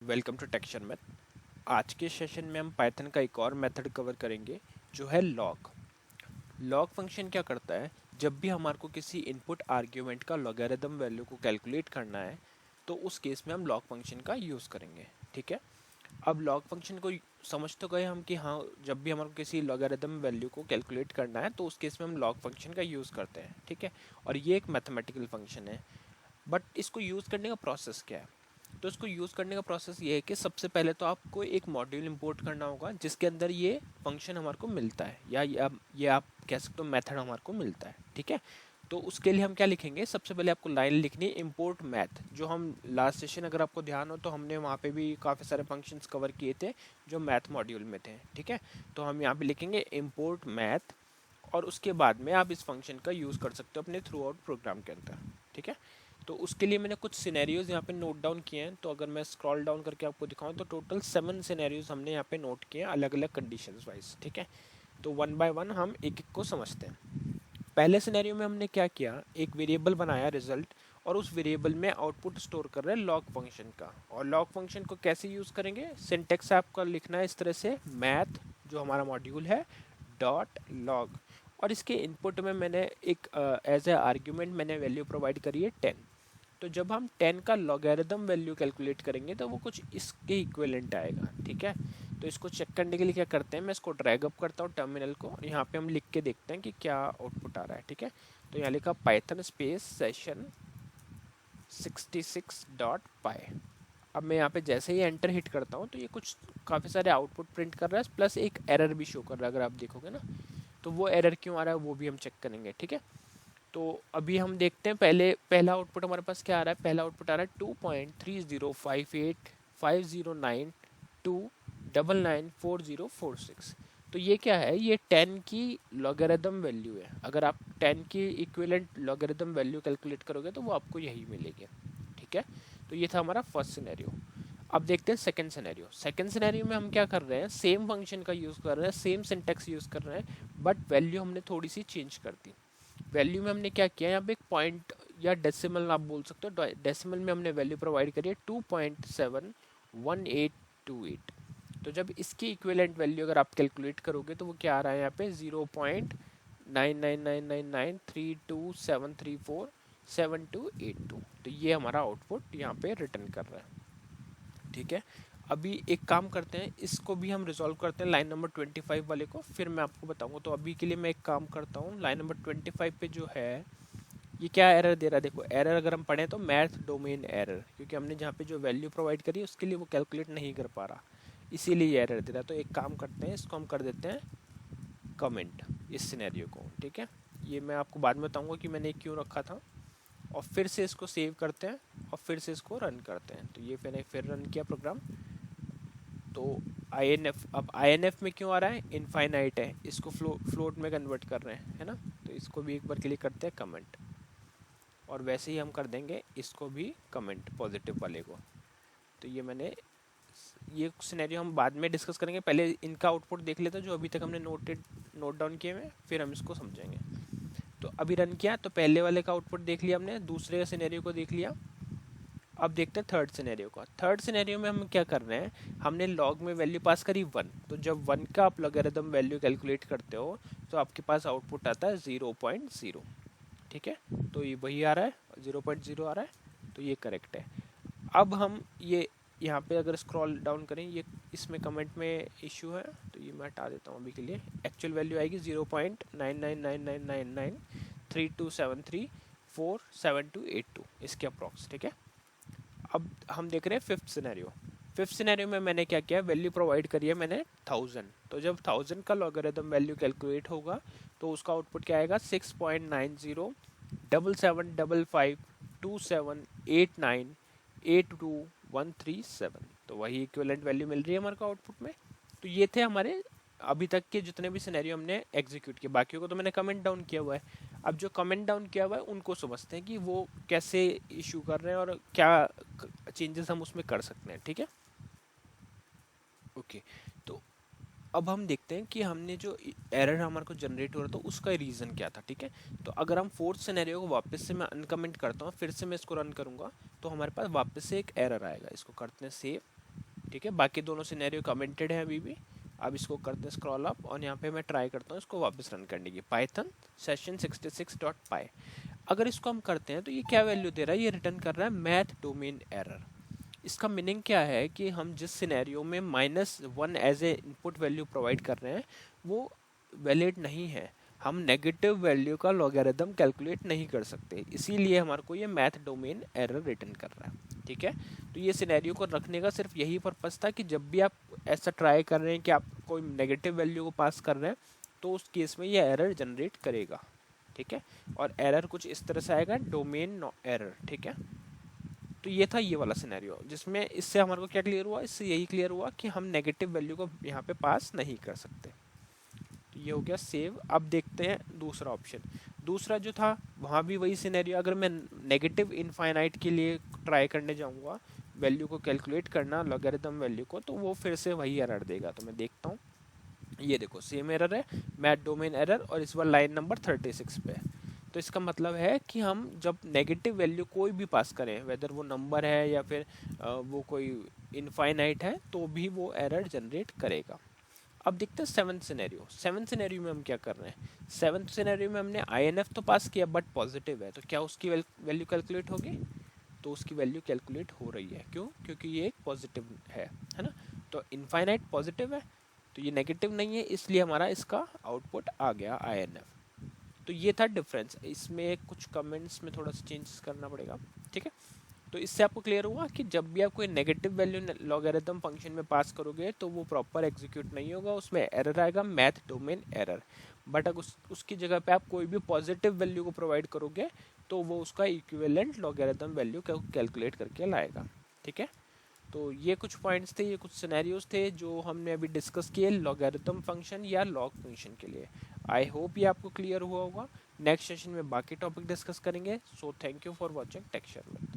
Welcome to texture math. आज के session में हम पाइथन का एक और मेथड कवर करेंगे जो है लॉग। लॉग फंक्शन क्या करता है, जब भी हमारे को किसी इनपुट आर्ग्यूमेंट का लॉगरिथम वैल्यू को कैलकुलेट करना है तो उस केस में हम लॉग फंक्शन का यूज़ करेंगे। ठीक है, अब लॉग फंक्शन को समझ तो गए हम कि हाँ, जब भी हमारे को किसी लॉगरिथम वैल्यू को कैलकुलेट करना है तो उस केस में हम लॉग फंक्शन का यूज़ करते हैं। ठीक है, और ये एक मैथमेटिकल फंक्शन है। बट इसको यूज़ करने का प्रोसेस क्या है? तो इसको यूज़ करने का प्रोसेस ये है कि सबसे पहले तो आपको एक मॉड्यूल इंपोर्ट करना होगा जिसके अंदर ये फंक्शन हमारे को मिलता है, या ये आप कह सकते हो मेथड हमारे को मिलता है। ठीक है, तो उसके लिए हम क्या लिखेंगे, सबसे पहले आपको लाइन लिखनी है इंपोर्ट मैथ। जो हम लास्ट सेशन, अगर आपको ध्यान हो तो हमने वहाँ पे भी काफ़ी सारे फंक्शंस कवर किए थे जो मैथ मॉड्यूल में थे। ठीक है, तो हम यहाँ पे लिखेंगे इंपोर्ट मैथ और उसके बाद में आप इस फंक्शन का यूज़ कर सकते हो अपने थ्रू आउट प्रोग्राम के अंदर। ठीक है, तो उसके लिए मैंने कुछ सिनेरियोज यहाँ पे नोट डाउन किए हैं। तो अगर मैं स्क्रॉल डाउन करके आपको दिखाऊं तो टोटल 7 सिनेरियोज हमने यहाँ पे नोट किए हैं अलग अलग कंडीशंस वाइज। ठीक है, तो वन बाय वन हम एक एक को समझते हैं। पहले सिनेरियो में हमने क्या किया, एक वेरिएबल बनाया रिजल्ट, और उस वेरिएबल में आउटपुट स्टोर कर रहे हैं लॉग फंक्शन का। और लॉग फंक्शन को कैसे यूज़ करेंगे, सिंटेक्स आपका लिखना है इस तरह से, मैथ जो हमारा मॉड्यूल है डॉट लॉग, और इसके इनपुट में मैंने एक एज ए आर्ग्यूमेंट मैंने वैल्यू प्रोवाइड करी है 10। तो जब हम 10 का लॉगरिथम वैल्यू कैलकुलेट करेंगे तो वो कुछ इसके इक्विवेलेंट आएगा। ठीक है, तो इसको चेक करने के लिए क्या करते हैं, मैं इसको ड्रैग अप करता हूँ टर्मिनल को, और यहाँ पे हम लिख के देखते हैं कि क्या आउटपुट आ रहा है। ठीक है, तो यहाँ लिखा पाइथन स्पेस सेशन 66.py। अब मैं यहाँ पे जैसे ही एंटर हिट करता हूँ तो ये कुछ काफ़ी सारे आउटपुट प्रिंट कर रहा है, प्लस एक एरर भी शो कर रहा है। अगर आप देखोगे ना, तो वो एरर क्यों आ रहा है वो भी हम चेक करेंगे। ठीक है, तो अभी हम देखते हैं पहला आउटपुट हमारे पास क्या आ रहा है। पहला आउटपुट आ रहा है 2.30585092994046। तो ये क्या है, ये 10 की लॉगरिथम वैल्यू है। अगर आप 10 की इक्विवेलेंट लॉगरिथम वैल्यू कैलकुलेट करोगे तो वो आपको यही मिलेगी। ठीक है, तो ये था हमारा फर्स्ट सिनेरियो। अब देखते हैं सेकंड सिनेरियो। सेकंड सिनेरियो में हम क्या कर रहे हैं, सेम फंक्शन का यूज़ कर रहे हैं, सेम सिंटेक्स यूज़ कर रहे हैं, बट वैल्यू हमने थोड़ी सी चेंज कर दी। वैल्यू में हमने क्या किया, यहाँ पे एक पॉइंट या डेसिमल आप बोल सकते हो, डेसिमल में हमने वैल्यू प्रोवाइड करी है 2.71828। तो जब इसकी इक्विवेलेंट वैल्यू अगर आप कैलकुलेट करोगे तो वो क्या आ रहा है, यहाँ पे 0.99999327347347282। तो ये हमारा आउटपुट यहाँ पे रिटर्न कर रहा है। ठीक है, अभी एक काम करते हैं, इसको भी हम रिजॉल्व करते हैं लाइन नंबर 25 वाले को, फिर मैं आपको बताऊंगा। तो अभी के लिए मैं एक काम करता हूँ, लाइन नंबर 25 पे जो है ये क्या एरर दे रहा है। देखो एरर अगर हम पढ़ें तो मैथ डोमेन एरर, क्योंकि हमने जहाँ पे जो वैल्यू प्रोवाइड करी है उसके लिए वो कैलकुलेट नहीं कर पा रहा, इसीलिए ये एरर दे रहा है। तो एक काम करते हैं, इसको हम कर देते हैं कमेंट, इस सिनेरियो को। ठीक है, ये मैं आपको बाद में बताऊँगा कि मैंने क्यों रखा था। और फिर से इसको सेव करते हैं और फिर से इसको रन करते हैं। तो ये मैंने फिर रन किया प्रोग्राम। तो INF, अब INF में क्यों आ रहा है, इनफाइनाइट है, इसको फ्लोट में कन्वर्ट कर रहे हैं, है ना। तो इसको भी एक बार क्लिक करते हैं कमेंट, और वैसे ही हम कर देंगे इसको भी कमेंट पॉजिटिव वाले को। तो ये मैंने, ये सिनेरियो हम बाद में डिस्कस करेंगे, पहले इनका आउटपुट देख लेते हैं जो अभी तक हमने नोट डाउन किए हुए, फिर हम इसको समझेंगे। तो अभी रन किया तो पहले वाले का आउटपुट देख लिया हमने, दूसरे सिनेरियो को देख लिया। अब देखते हैं थर्ड सिनेरियो का। थर्ड सिनेरियो में हम क्या कर रहे हैं, हमने लॉग में वैल्यू पास करी 1। तो जब 1 का आप लॉगरिथम वैल्यू कैलकुलेट करते हो तो आपके पास आउटपुट आता है 0.0। ठीक है, तो ये वही आ रहा है, 0.0 आ रहा है, तो ये करेक्ट है। अब हम ये यहाँ पे अगर स्क्रॉल डाउन करें, ये इसमें कमेंट में इशू है, तो ये मैं हटा देता हूँ अभी के लिए। एक्चुअल वैल्यू आएगी 0.9999993273478282 इसके अप्रॉक्स। ठीक है, अब हम देख रहे हैं फिफ्थ सिनेरियो। फिफ्थ सिनेरियो में मैंने क्या किया, वैल्यू प्रोवाइड करी है मैंने 1000। तो जब 1000 का लॉगरिथम वैल्यू कैलकुलेट होगा तो उसका आउटपुट क्या आएगा, 6.9077552789821137। तो वही इक्विवेलेंट वैल्यू मिल रही है हमारे को आउटपुट में। तो ये थे हमारे अभी तक के जितने भी सिनेरियो हमने एग्जीक्यूट किए, बाकियों को तो मैंने कमेंट डाउन किया हुआ है। अब जो कमेंट डाउन किया हुआ है उनको समझते हैं कि वो कैसे इशू कर रहे हैं और क्या चेंजेस हम उसमें कर सकते हैं। ठीक है, ओके। तो अब हम देखते हैं कि हमने जो एरर हमारे को जनरेट हो रहा था उसका रीज़न क्या था। ठीक है, तो अगर हम फोर्थ सिनेरियो को वापस से मैं अनकमेंट करता हूँ, फिर से मैं इसको रन करूँगा, तो हमारे पास वापस से एक एरर आएगा। इसको करते हैं सेव, ठीक है, बाकी दोनों सिनेरियो कमेंटेड है अभी भी। अब इसको करते हैं स्क्रॉल अप और यहाँ पे मैं ट्राई करता हूँ इसको वापस रन करने की, पाइथन सेशन 66.py। अगर इसको हम करते हैं तो ये क्या वैल्यू दे रहा है, ये रिटर्न कर रहा है मैथ डोमेन एरर। इसका मीनिंग क्या है कि हम जिस सिनेरियो में -1 as a input value provide कर रहे हैं वो वैलिड नहीं है, हम नेगेटिव वैल्यू का लॉगरिथम कैलकुलेट नहीं कर सकते, इसीलिए हमारे को ये मैथ डोमेन एरर रिटर्न कर रहा है। ठीक है, तो ये सिनेरियो को रखने का सिर्फ यही पर्पस था कि जब भी आप ऐसा ट्राई कर रहे हैं कि आप कोई नेगेटिव वैल्यू को पास कर रहे हैं तो उस केस में ये एरर जनरेट करेगा। ठीक है, और एरर कुछ इस तरह से आएगा, डोमेन एरर। ठीक है, तो ये था ये वाला सिनेरियो जिसमें इससे हमारे को क्या क्लियर हुआ, इससे यही क्लियर हुआ कि हम नेगेटिव वैल्यू को यहाँ पे पास नहीं कर सकते। तो ये हो गया सेव। अब देखते हैं दूसरा ऑप्शन। दूसरा जो था वहाँ भी वही सिनेरियो, अगर मैं नेगेटिव इनफाइनाइट के लिए ट्राई करने जाऊँगा वैल्यू को कैलकुलेट करना लॉगरिथम वैल्यू को, तो वो फिर से वही एरर देगा। तो मैं देखता हूँ, ये देखो सेम एरर है, मैथ डोमेन एरर, और इस बार लाइन नंबर 36 पे। तो इसका मतलब है कि हम जब नेगेटिव वैल्यू कोई भी पास करें, वेदर वो नंबर है या फिर वो कोई इनफाइनाइट है, तो भी वो एरर जनरेट करेगा। अब देखते हैं सेवन्थ सिनेरियो। सेवन्थ सिनेरियो में हम क्या कर रहे हैं, सेवन्थ सिनेरियो में हमने INF तो पास किया बट पॉजिटिव है, तो क्या उसकी वैल्यू कैलकुलेट होगी, तो उसकी वैल्यू कैलकुलेट हो रही है। क्यों, क्योंकि ये एक पॉजिटिव है ना, तो इनफाइनाइट पॉजिटिव है तो ये नेगेटिव नहीं है, इसलिए हमारा इसका आउटपुट आ गया INF। तो ये था डिफरेंस, इसमें कुछ कमेंट्स में थोड़ा सा चेंजेस करना पड़ेगा। ठीक है, तो इससे आपको क्लियर हुआ कि जब भी आप कोई नेगेटिव वैल्यू लॉगरिथम फंक्शन में पास करोगे तो वो प्रॉपर एग्जीक्यूट नहीं होगा, उसमें एरर आएगा, मैथ डोमेन एरर। बट अगर उसकी जगह पे आप कोई भी पॉजिटिव वैल्यू को प्रोवाइड करोगे तो वो उसका इक्विवेलेंट लॉगरिथम वैल्यू कैलकुलेट करके लाएगा। ठीक है, तो ये कुछ पॉइंट्स थे, ये कुछ सिनेरियोज थे जो हमने अभी डिस्कस किए लॉगरिथम फंक्शन या लॉग फंक्शन के लिए। आई होप ये आपको क्लियर हुआ होगा। नेक्स्ट सेशन में बाकी टॉपिक डिस्कस करेंगे। So thank you for watching tech share.